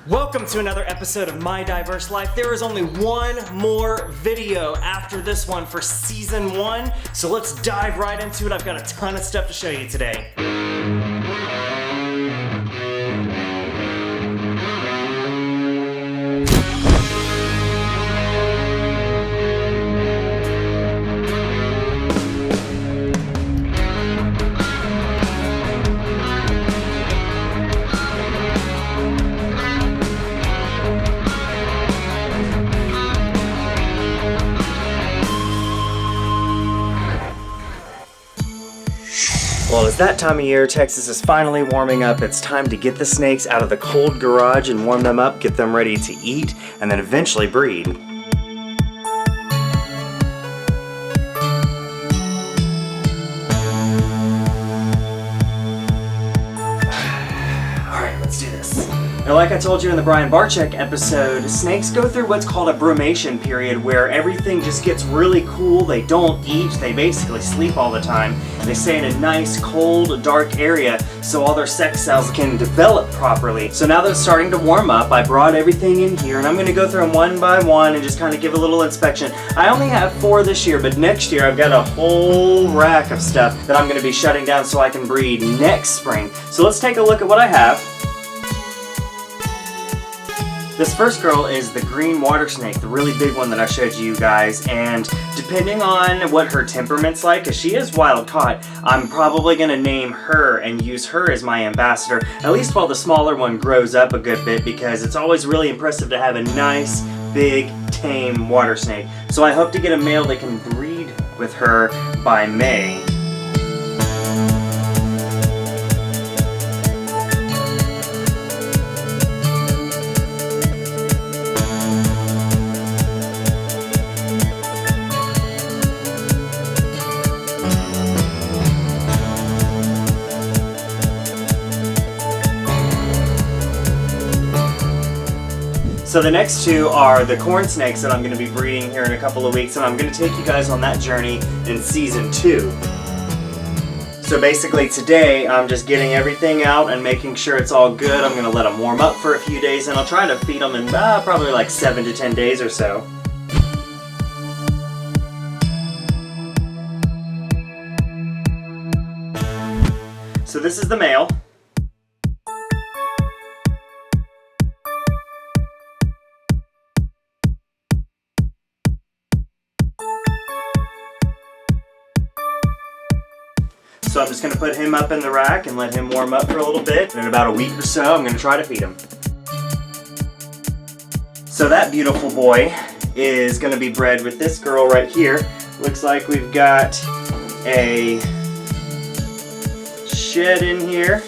Welcome to another episode of My Diverse Life. There is only one more video after this one for season 1, so let's dive right into it. I've got a ton of stuff to show you today. Well, it's that time of year. Texas is finally warming up. It's time to get the snakes out of the cold garage and warm them up, get them ready to eat, and then eventually breed. Alright, let's do this. Now, like I told you in the Brian Barczyk episode, snakes go through what's called a brumation period where everything just gets really cool. They don't eat, they basically sleep all the time. They stay in a nice, cold, dark area so all their sex cells can develop properly. So now that it's starting to warm up, I brought everything in here and I'm going to go through them one by one and just kind of give a little inspection. I only have 4 this year, but next year I've got a whole rack of stuff that I'm going to be shutting down so I can breed next spring. So let's take a look at what I have. This first girl is the green water snake, the really big one that I showed you guys, and depending on what her temperament's like, because she is wild caught, I'm probably going to name her and use her as my ambassador, at least while the smaller one grows up a good bit, because it's always really impressive to have a nice, big, tame water snake. So I hope to get a male that can breed with her by May. So the next 2 are the corn snakes that I'm going to be breeding here in a couple of weeks, and I'm going to take you guys on that journey in season 2. So basically today I'm just getting everything out and making sure it's all good. I'm going to let them warm up for a few days and I'll try to feed them in probably like 7 to 10 days or so. So this is the male. So I'm just going to put him up in the rack and let him warm up for a little bit. And in about a week or so, I'm going to try to feed him. So that beautiful boy is going to be bred with this girl right here. Looks like we've got a shed in here.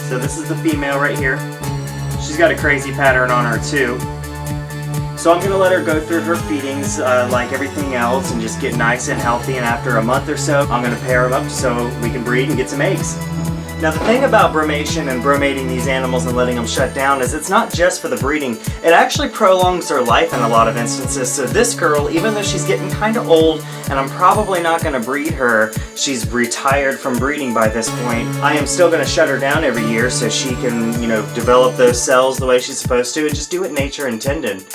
So this is the female right here. She's got a crazy pattern on her too. So I'm going to let her go through her feedings like everything else and just get nice and healthy, and after a month or so I'm going to pair them up so we can breed and get some eggs. Now the thing about brumation and brumating these animals and letting them shut down is it's not just for the breeding, it actually prolongs their life in a lot of instances. So this girl, even though she's getting kind of old and I'm probably not going to breed her, she's retired from breeding by this point, I am still going to shut her down every year so she can, develop those cells the way she's supposed to and just do what nature intended.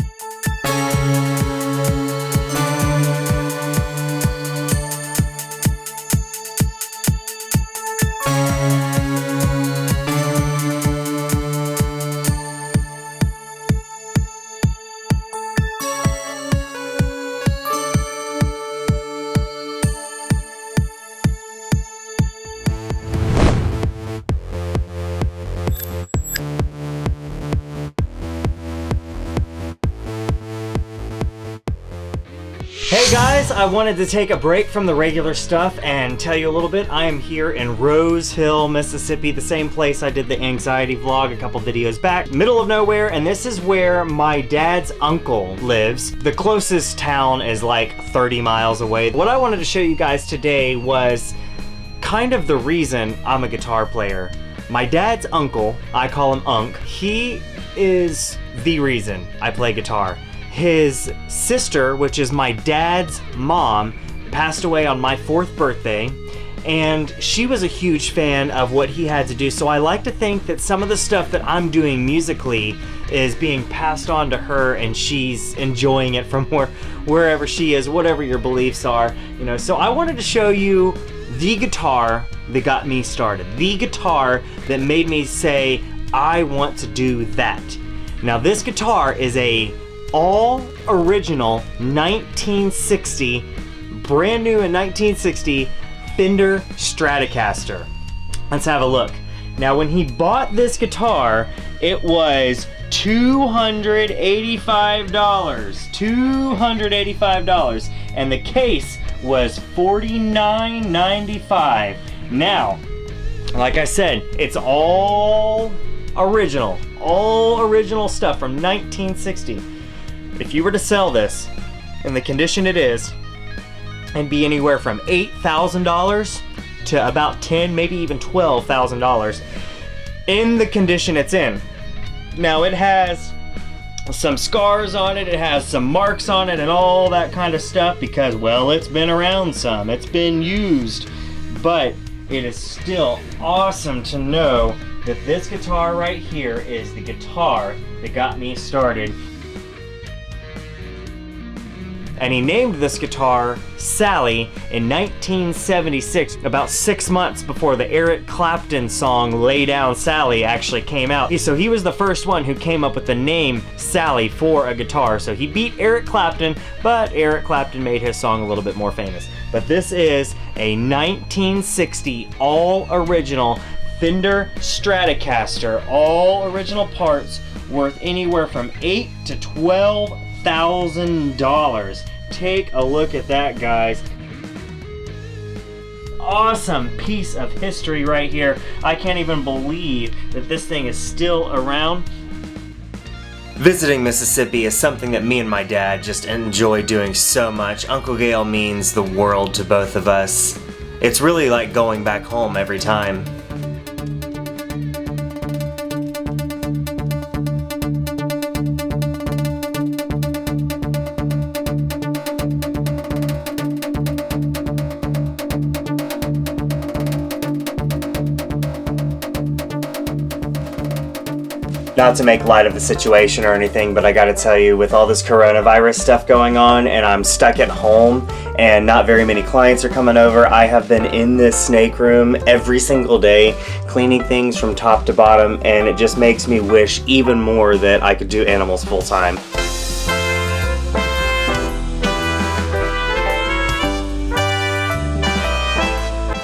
Hey guys, I wanted to take a break from the regular stuff and tell you a little bit. I am here in Rose Hill, Mississippi, the same place I did the anxiety vlog a couple videos back. Middle of nowhere, and this is where my dad's uncle lives. The closest town is like 30 miles away. What I wanted to show you guys today was kind of the reason I'm a guitar player. My dad's uncle, I call him Unc, he is the reason I play guitar. His sister, which is my dad's mom, passed away on my 4th birthday, and she was a huge fan of what he had to do, so I like to think that some of the stuff that I'm doing musically is being passed on to her, and she's enjoying it from wherever she is, whatever your beliefs are, you know. So I wanted to show you the guitar that got me started, the guitar that made me say, I want to do that. Now this guitar is a all original 1960, brand new in 1960, Fender Stratocaster. Let's have a look. Now when he bought this guitar, it was $285. $285. And the case was $49.95. Now, like I said, it's all original stuff from 1960. If you were to sell this in the condition it is, and be anywhere from $8,000 to about $10,000, maybe even $12,000 in the condition it's in. Now it has some scars on it, it has some marks on it and all that kind of stuff because, well, it's been around some, it's been used, but it is still awesome to know that this guitar right here is the guitar that got me started. And he named this guitar Sally in 1976, about 6 months before the Eric Clapton song Lay Down Sally actually came out. So he was the first one who came up with the name Sally for a guitar. So he beat Eric Clapton, but Eric Clapton made his song a little bit more famous. But this is a 1960 all original Fender Stratocaster, all original parts, worth anywhere from $8,000 to $12,000. Take a look at that, guys. Awesome piece of history right here. I can't even believe that this thing is still around. Visiting Mississippi is something that me and my dad just enjoy doing so much. Uncle Gail means the world to both of us. It's really like going back home every time. Not to make light of the situation or anything, but I gotta tell you, with all this coronavirus stuff going on and I'm stuck at home and not very many clients are coming over, I have been in this snake room every single day cleaning things from top to bottom, and it just makes me wish even more that I could do animals full time.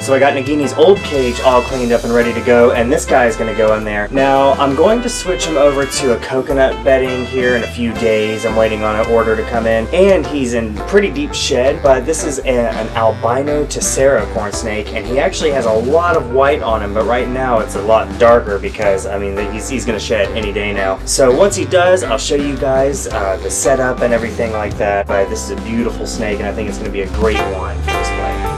So I got Nagini's old cage all cleaned up and ready to go, and this guy is going to go in there. Now, I'm going to switch him over to a coconut bedding here in a few days. I'm waiting on an order to come in, and he's in pretty deep shed, but this is an albino tessera corn snake, and he actually has a lot of white on him, but right now it's a lot darker because, I mean, he's going to shed any day now. So once he does, I'll show you guys the setup and everything like that. But this is a beautiful snake, and I think it's going to be a great one for this play.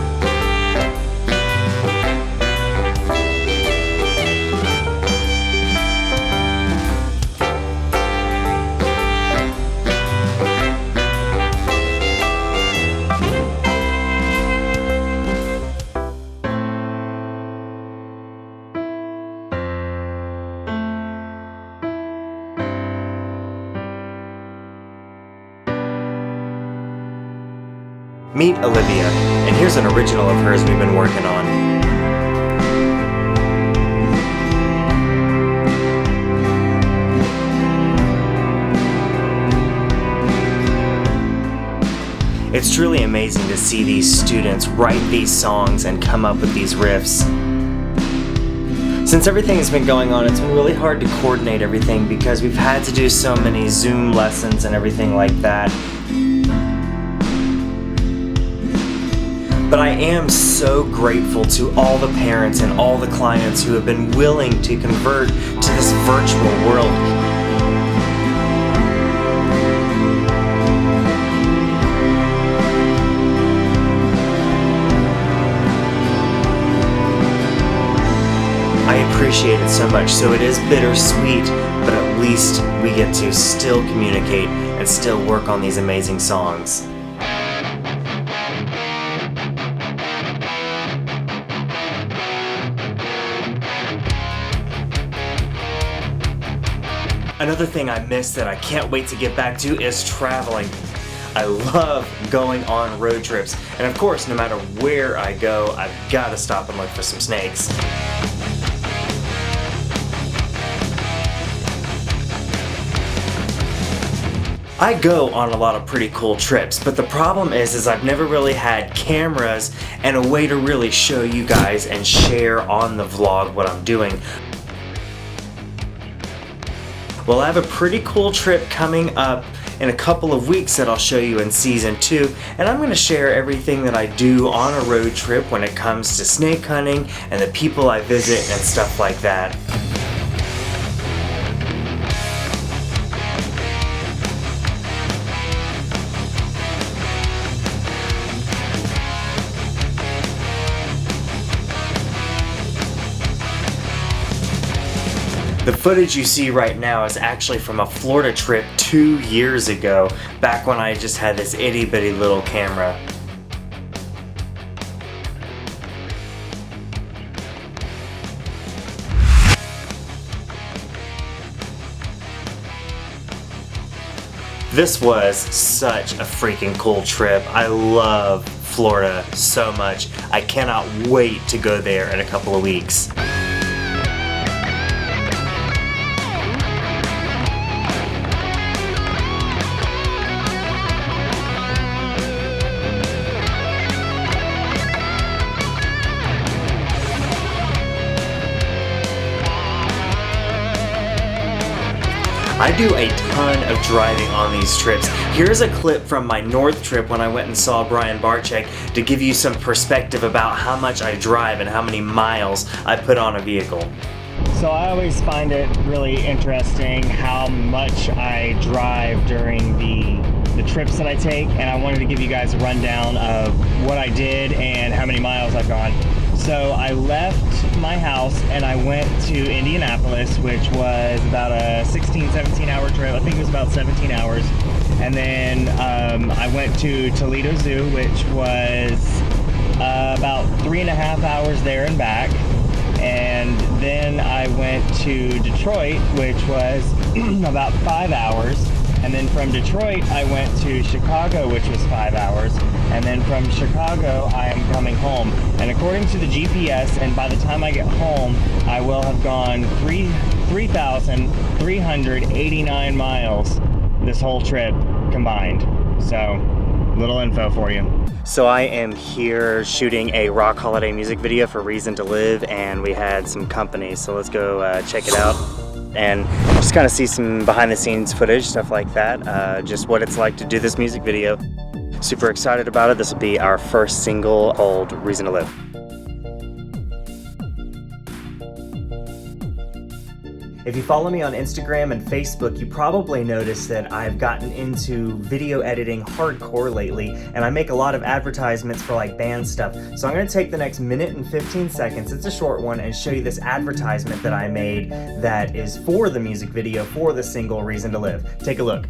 Meet Olivia, and here's an original of hers we've been working on. It's truly amazing to see these students write these songs and come up with these riffs. Since everything has been going on, it's been really hard to coordinate everything because we've had to do so many Zoom lessons and everything like that. But I am so grateful to all the parents and all the clients who have been willing to convert to this virtual world. I appreciate it so much. So it is bittersweet, but at least we get to still communicate and still work on these amazing songs. Another thing I miss that I can't wait to get back to is traveling. I love going on road trips, and of course, no matter where I go, I've got to stop and look for some snakes. I go on a lot of pretty cool trips, but the problem is I've never really had cameras and a way to really show you guys and share on the vlog what I'm doing. Well, I have a pretty cool trip coming up in a couple of weeks that I'll show you in season 2, and I'm going to share everything that I do on a road trip when it comes to snake hunting and the people I visit and stuff like that. The footage you see right now is actually from a Florida trip 2 years ago, back when I just had this itty bitty little camera. This was such a freaking cool trip. I love Florida so much. I cannot wait to go there in a couple of weeks. I do a ton of driving on these trips. Here's a clip from my North trip when I went and saw Brian Barczyk to give you some perspective about how much I drive and how many miles I put on a vehicle. So I always find it really interesting how much I drive during the trips that I take, and I wanted to give you guys a rundown of what I did and how many miles I've gone. So I left my house and I went to Indianapolis, which was about a 16-17 hour trip. I think it was about 17 hours. And then I went to Toledo Zoo, which was about 3.5 hours there and back. And then I went to Detroit, which was about 5 hours. And then from Detroit, I went to Chicago, which was 5 hours. And then from Chicago, I am coming home. And according to the GPS, and by the time I get home, I will have gone 3,389 miles this whole trip combined. So, little info for you. So I am here shooting a Roc Holiday music video for Reason to Live, and we had some company, so let's go check it out and just kind of see some behind the scenes footage, stuff like that, just what it's like to do this music video. Super excited about it. This will be our first single called Reason to Live. If you follow me on Instagram and Facebook, you probably noticed that I've gotten into video editing hardcore lately, and I make a lot of advertisements for like band stuff. So I'm gonna take the next minute and 15 seconds, it's a short one, and show you this advertisement that I made that is for the music video for the single Reason to Live. Take a look.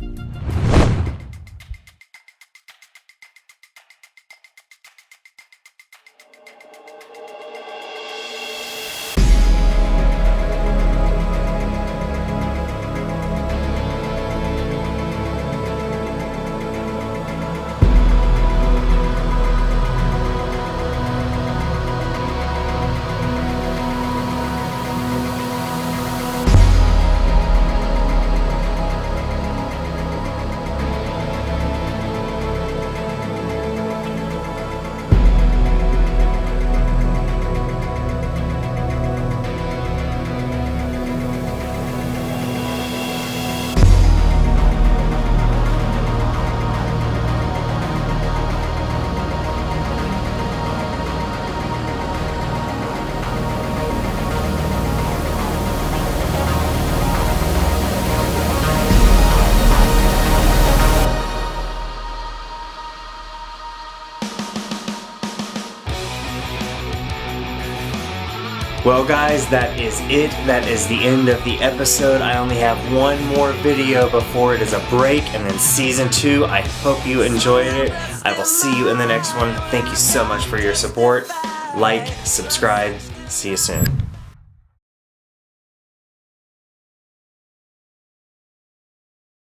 Well guys, that is it. That is the end of the episode. I only have one more video before it is a break, and then season 2. I hope you enjoyed it. I will see you in the next one. Thank you so much for your support. Like, subscribe. See you soon.